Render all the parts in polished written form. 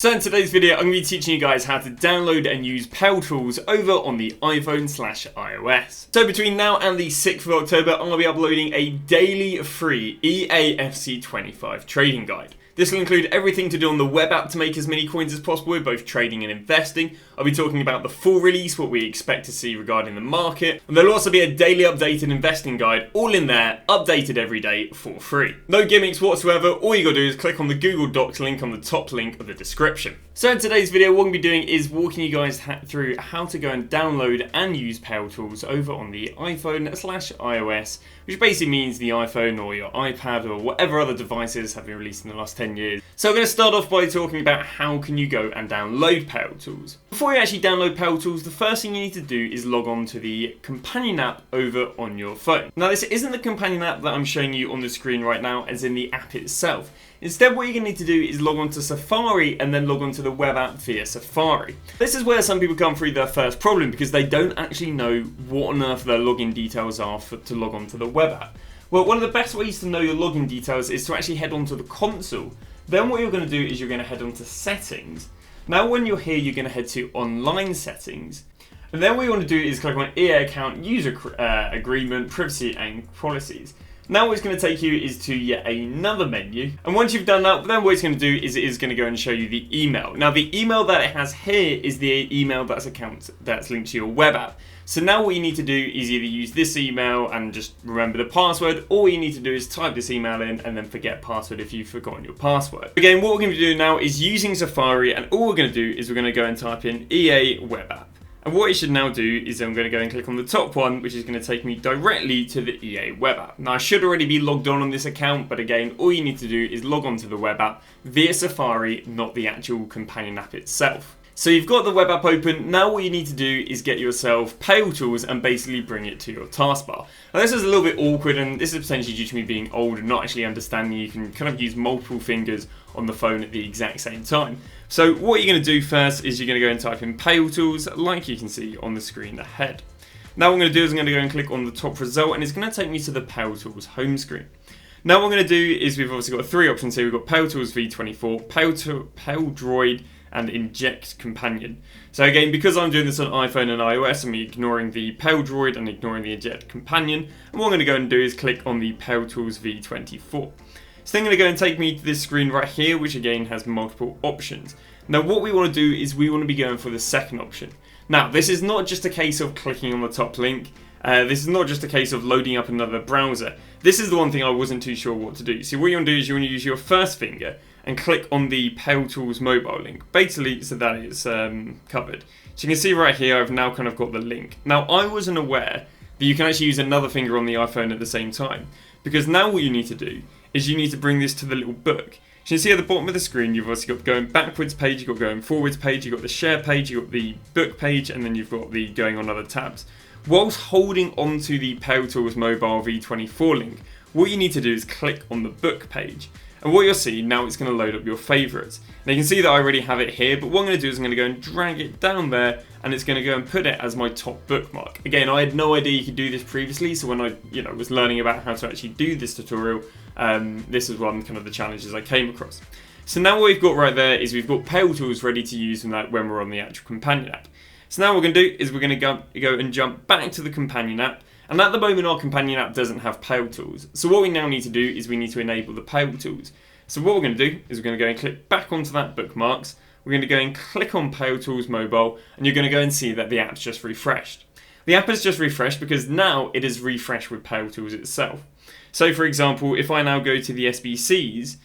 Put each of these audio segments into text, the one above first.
So in today's video, I'm going to be teaching you guys how to download and use Paletools over on the iPhone/iOS. So between now and the 6th of October, I'm going to be uploading a daily free eafc 25 trading guide. This will include everything to do on the web app to make as many coins as possible with both trading and investing. I'll be talking about the full release, what we expect to see regarding the market, and there'll also be a daily updated investing guide, all in there, updated every day for free. No gimmicks whatsoever, all you gotta do is click on the Google Docs link on the top link of the description. So in today's video, what I'm going to be doing is walking you guys through how to go and download and use Paletools over on the iPhone/iOS, which basically means the iPhone or your iPad or whatever other devices have been released in the last 10 years. So I'm going to start off by talking about how can you go and download Paletools. Before you actually download Paletools, the first thing you need to do is log on to the companion app over on your phone. Now this isn't the companion app that I'm showing you on the screen right now, as in the app itself. Instead, what you're going to need to do is log on to Safari and then log on to the web app via Safari. This is where some people come through their first problem because they don't actually know what on earth their login details are to log on to the web app. Well, one of the best ways to know your login details is to actually head onto the console. Then what you're going to do is you're going to head onto settings. Now when you're here, you're going to head to online settings. And then what you want to do is click on EA account, user agreement, privacy and policies. Now what it's going to take you is to yet another menu, and once you've done that, then what it's going to do is it is going to go and show you the email. Now the email that it has here is the email that's linked to your web app. So now what you need to do is either use this email and just remember the password, or what you need to do is type this email in and then forget password if you've forgotten your password. Again, what we're going to do now is using Safari, and all we're going to do is we're going to go and type in EA web app. And what you should now do is I'm going to go and click on the top one, which is going to take me directly to the EA web app. Now I should already be logged on this account, but again, all you need to do is log on to the web app via Safari, not the actual companion app itself. So you've got the web app open. Now what you need to do is get yourself Paletools and basically bring it to your taskbar. Now this is a little bit awkward, and this is potentially due to me being old and not actually understanding you can kind of use multiple fingers on the phone at the exact same time. So what you're going to do first is you're going to go and type in Paletools, like you can see on the screen ahead. Now what I'm going to do is I'm going to go and click on the top result, and it's going to take me to the Paletools home screen. Now what I'm going to do is we've obviously got three options here. We've got Paletools v24, Paledroid, and Inject Companion. So again, because I'm doing this on iPhone and iOS, I'm ignoring the Paledroid and ignoring the Inject Companion. And what I'm going to go and do is click on the Paletools v24. So then going to go and take me to this screen right here, which again has multiple options. Now what we want to do is we want to be going for the second option. Now this is not just a case of clicking on the top link. This is not just a case of loading up another browser. This is the one thing I wasn't too sure what to do. So what you want to do is you want to use your first finger and click on the Paletools mobile link, basically so that it's covered. So you can see right here I've now kind of got the link. Now I wasn't aware that you can actually use another finger on the iPhone at the same time, because now what you need to do is you need to bring this to the little book. So you can see at the bottom of the screen you've obviously got the going backwards page, you've got going forwards page, you've got the share page, you've got the book page, and then you've got the going on other tabs. Whilst holding onto the Paletools mobile v24 link, what you need to do is click on the book page. And what you'll see, now it's going to load up your favourites. Now you can see that I already have it here, but what I'm going to do is I'm going to go and drag it down there, and it's going to go and put it as my top bookmark. Again, I had no idea you could do this previously, so when I was learning about how to actually do this tutorial, this is one kind of the challenges I came across. So now what we've got right there is we've got Paletools ready to use when we're on the actual companion app. So now what we're going to do is we're going to go and jump back to the companion app. And at the moment our companion app doesn't have Paletools. So what we now need to do is we need to enable the Paletools. So what we're going to do is we're going to go and click back onto that bookmarks. We're going to go and click on Paletools mobile, and you're going to go and see that the app's just refreshed. The app has just refreshed because now it is refreshed with Paletools itself. So for example, if I now go to the SBCs,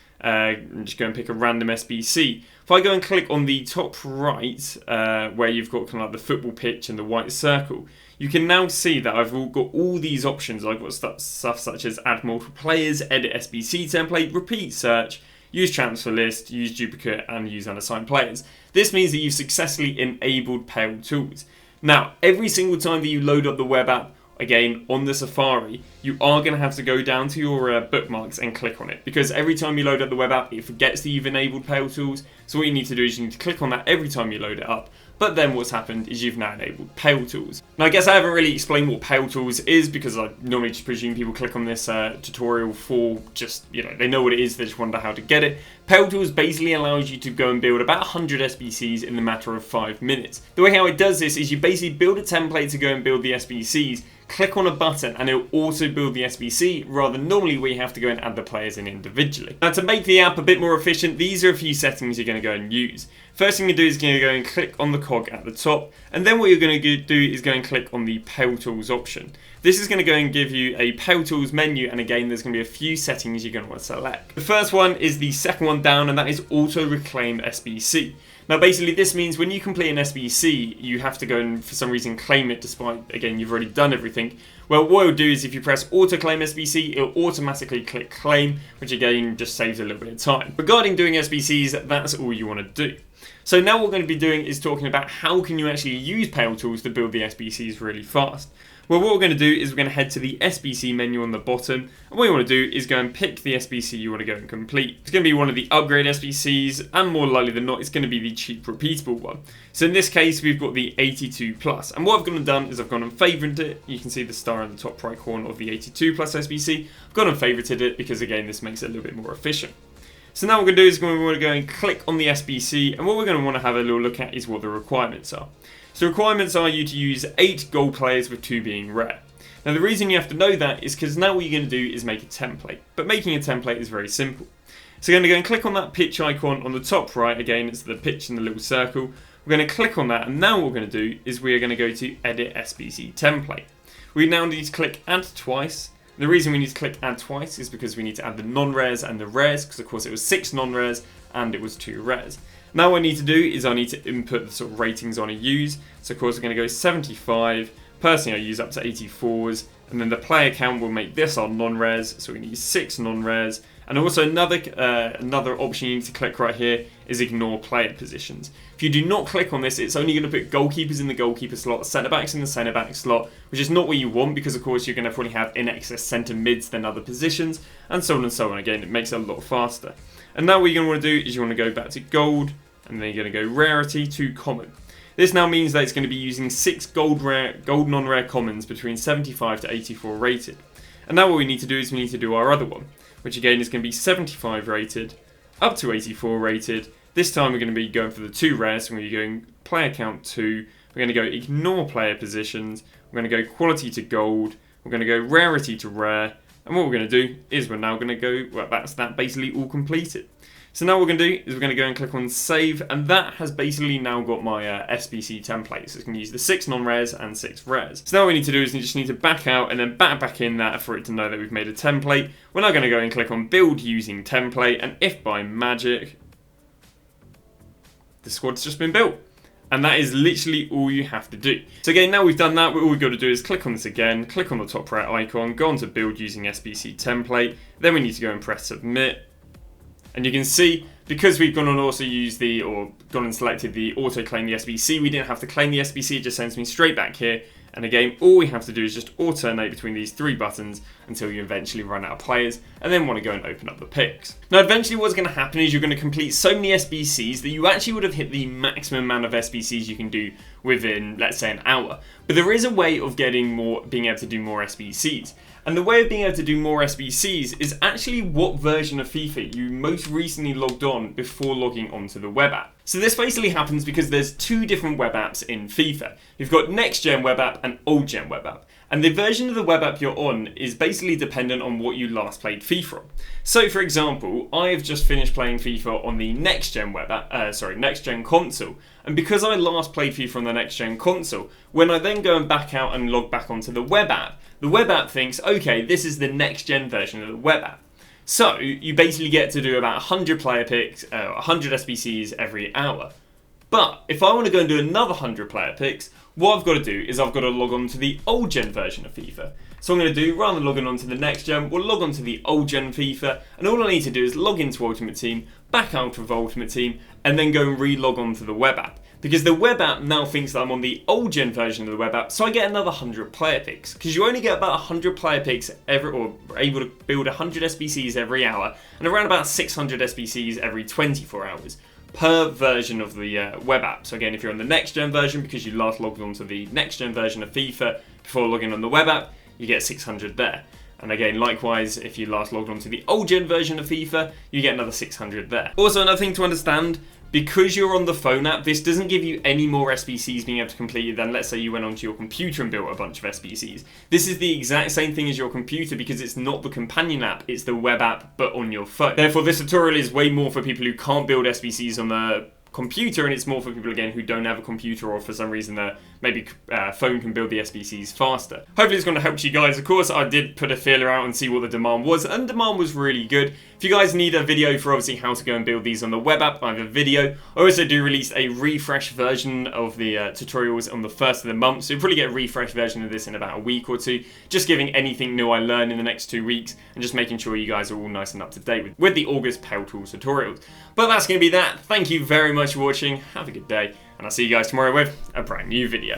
just go and pick a random SBC. If I go and click on the top right, where you've got kind of like the football pitch and the white circle, you can now see that I've got all these options. I've got stuff such as add multiple players, edit SBC template, repeat search, use transfer list, use duplicate, and use unassigned players. This means that you've successfully enabled Paletools. Now, every single time that you load up the web app again, on the Safari, you are going to have to go down to your bookmarks and click on it, because every time you load up the web app, it forgets that you've enabled Paletools. So what you need to do is you need to click on that every time you load it up. But then what's happened is you've now enabled Paletools. Now I guess I haven't really explained what Paletools is, because I normally just presume people click on this tutorial for just, they know what it is, they just wonder how to get it. Paletools basically allows you to go and build about 100 SBCs in the matter of 5 minutes. The way how it does this is you basically build a template to go and build the SBCs, click on a button and it'll also build the SBC, rather than normally where you have to go and add the players in individually. Now to make the app a bit more efficient, these are a few settings you're going to go and use. First thing you do is you're going to go and click on the cog at the top, and then what you're going to do is go and click on the Paletools option. This is going to go and give you a Paletools menu, and again there's going to be a few settings you're going to want to select. The first one is the second one down, and that is auto reclaim SBC. Now basically this means when you complete an SBC, you have to go and for some reason claim it, despite, again, you've already done everything. Well, what it'll do is if you press auto claim SBC, it'll automatically click claim, which again just saves a little bit of time. Regarding doing SBCs, that's all you want to do. So now what we're going to be doing is talking about how can you actually use Paletools to build the SBCs really fast. Well, what we're going to do is we're going to head to the SBC menu on the bottom, and what you want to do is go and pick the SBC you want to go and complete. It's going to be one of the upgrade SBCs, and more likely than not, it's going to be the cheap repeatable one. So in this case, we've got the 82 plus, and what I've gone and done is I've gone and favorited it. You can see the star in the top right corner of the 82 plus SBC. I've gone and favorited it because, again, this makes it a little bit more efficient. So now what we're going to do is we want to go and click on the SBC, and what we're going to want to have a little look at is what the requirements are. So requirements are you to use 8 gold players with 2 being rare. Now the reason you have to know that is because now what you're going to do is make a template. But making a template is very simple. So you're going to go and click on that pitch icon on the top right. Again, it's the pitch in the little circle. We're going to click on that, and now what we're going to do is we are going to go to edit SBC template. We now need to click add twice. The reason we need to click add twice is because we need to add the non-rares and the rares, because of course it was 6 non-rares and it was 2 rares. Now what I need to do is I need to input the sort of ratings I want to use. So of course we're going to go 75. Personally I use up to 84s. And then the player count will make this our non-rares. So we need 6 non-rares. And also another option you need to click right here is ignore player positions. If you do not click on this, it's only going to put goalkeepers in the goalkeeper slot, centre-backs in the centre-back slot, which is not what you want, because of course you're going to probably have in excess centre-mids than other positions, and so on and so on. Again, it makes it a lot faster. And now what you're going to want to do is you want to go back to gold, and then you're going to go rarity to common. This now means that it's going to be using 6 gold non-rare commons between 75 to 84 rated. And now what we need to do is we need to do our other one, which again is going to be 75 rated, up to 84 rated. This time we're going to be going for the 2 rares, so we're going to be going player count 2, we're going to go ignore player positions, we're going to go quality to gold, we're going to go rarity to rare, and what we're going to do is we're now going to go, well, that's that basically all completed. So now what we're going to do is we're going to go and click on save, and that has basically now got my SBC template. So it's going to use the 6 non-rares and 6 rares. So now what we need to do is we just need to back out and then back in that for it to know that we've made a template. We're now going to go and click on build using template, and if by magic, the squad's just been built. And that is literally all you have to do. So again, now we've done that, all we've got to do is click on this again, click on the top right icon, go on to build using SBC template, then we need to go and press submit. And you can see, because we've gone and also used gone and selected the auto claim the SBC, we didn't have to claim the SBC, it just sends me straight back here. And again, all we have to do is just alternate between these 3 buttons until you eventually run out of players, and then want to go and open up the picks. Now eventually what's going to happen is you're going to complete so many SBCs that you actually would have hit the maximum amount of SBCs you can do within, let's say, an hour. But there is a way of being able to do more SBCs. And the way of being able to do more SBCs is actually what version of FIFA you most recently logged on before logging onto the web app. So this basically happens because there's 2 different web apps in FIFA. You've got next gen web app and old gen web app. And the version of the web app you're on is basically dependent on what you last played FIFA on. So for example, I've just finished playing FIFA on the next gen next gen console. And because I last played FIFA on the next gen console, when I then go and back out and log back onto the web app thinks, okay, this is the next gen version of the web app. So you basically get to do about 100 player picks, 100 SBCs every hour. But if I want to go and do another 100 player picks, what I've got to do is I've got to log on to the old gen version of FIFA. So I'm going to do, rather than logging on to the next gen, we'll log on to the old gen FIFA, and all I need to do is log into Ultimate Team, back out of Ultimate Team, and then go and re-log on to the web app. because the web app now thinks that I'm on the old gen version of the web app, so I get another 100 player picks, because you only get about 100 player picks or able to build 100 SBCs every hour, and around about 600 SBCs every 24 hours. Per version of the web app. So again, if you're on the next gen version, because you last logged on to the next gen version of FIFA before logging on the web app, you get 600 there. And again, likewise, if you last logged on to the old gen version of FIFA, you get another 600 there. Also, another thing to understand, because you're on the phone app, this doesn't give you any more SBCs being able to complete than, let's say, you went onto your computer and built a bunch of SBCs. This is the exact same thing as your computer, because it's not the companion app, it's the web app, but on your phone. Therefore, this tutorial is way more for people who can't build SBCs on the computer, and it's more for people, again, who don't have a computer, or for some reason their maybe phone can build the SBCs faster. Hopefully it's going to help you guys. Of course, I did put a feeler out and see what the demand was, and demand was really good. If you guys need a video for obviously how to go and build these on the web app, I have a video. I also do release a refresh version of the tutorials on the 1st of the month, so you'll probably get a refresh version of this in about a week or two, just giving anything new I learn in the next 2 weeks, and just making sure you guys are all nice and up to date with the August Paletools tutorials. But that's going to be that. Thank you very much for watching, have a good day, and I'll see you guys tomorrow with a brand new video.